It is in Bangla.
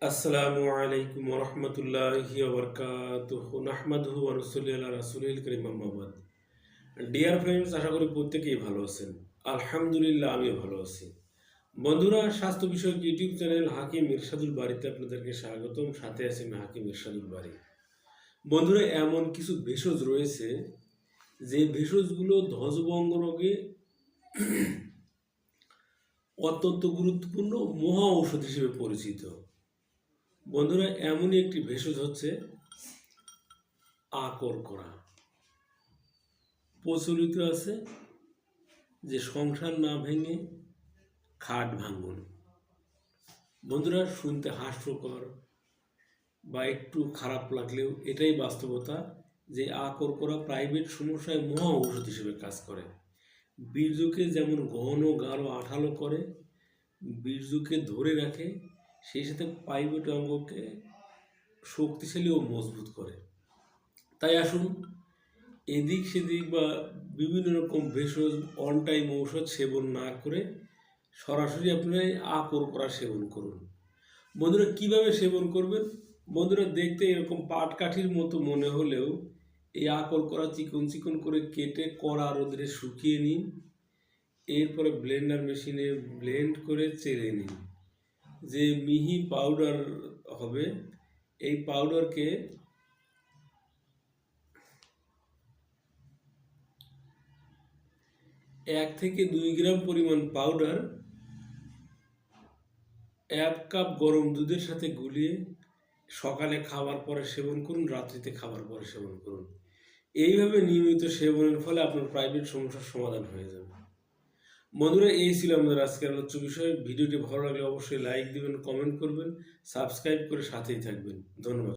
আসসালামু আলাইকুম ওরহমতুল্লাহি ওবরকাতুহু নাহমাদুহু ওয়া নুসাল্লি আলা রাসূলিল কারীম আম্মা বাদ। ডিয়ার ফ্রেন্ডস, আশা করি প্রত্যেকেই ভালো আছেন। আলহামদুলিল্লাহ, আমিও ভালো আছি। বন্ধুরা, স্বাস্থ্য বিষয়ক ইউটিউব চ্যানেল হাকিম ইরশাদুল বারীতে আপনাদেরকে স্বাগতম। সাথে আছি আমি হাকিম ইরশাদুল বারী। বন্ধুরা, এমন কিছু ভেষজ রয়েছে যে ভেষজগুলো ধ্বজভঙ্গ রোগে অত্যন্ত গুরুত্বপূর্ণ মহা ঔষধ হিসেবে পরিচিত। বন্ধুরা, এমনই একটি ভেষজ হচ্ছে আকরকরা। প্রচলিত আছে যে সংসার না ভেঙে খাট ভাঙুন। বন্ধুরা, শুনতে হাস্যকর বা একটু খারাপ লাগলেও এটাই বাস্তবতা যে আকরকরা প্রাইভেট সমস্যায় মহা ঔষধ হিসেবে কাজ করে। বীর্যকে যেমন ঘন গাঢ় আঠালো করে, বীর্যকে ধরে রাখে, সেই সাথে প্রাইভেট অঙ্গকে শক্তিশালী ও মজবুত করে। তাই আসুন, এদিক সেদিক বা বিভিন্ন রকম ভেষজ অন টাইম ঔষধ সেবন না করে সরাসরি আপনারা আকরকরা সেবন করুন। বন্ধুরা, কিভাবে সেবন করবেন? বন্ধুরা, দেখতে এরকম পাটকাঠির মতো মনে হলেও এই আকরকরা চিকন চিকন করে কেটে কড়া রোদে শুকিয়ে নিন। এরপরে ব্লেন্ডার মেশিনে ব্লেন্ড করে চেলে নিন। যে মিহি পাউডার হবে, এই পাউডারকে 1 থেকে 2 গ্রাম পরিমাণ পাউডার 1 কাপ গরম দুধের সাথে গুলিয়ে সকালে খাবার পরে সেবন করুন, রাত্রিতে খাবার পরে সেবন করুন। এইভাবে নিয়মিত সেবনের ফলে আপনার প্রাইভেট সমস্যার সমাধান হয়ে যাবে। বন্ধুরা, এই ছিল আমাদের আজকের আলোচ্য বিষয়। ভিডিওটি ভালো লাগলে অবশ্যই লাইক দিবেন, কমেন্ট করবেন, সাবস্ক্রাইব করে সাথেই থাকবেন। ধন্যবাদ।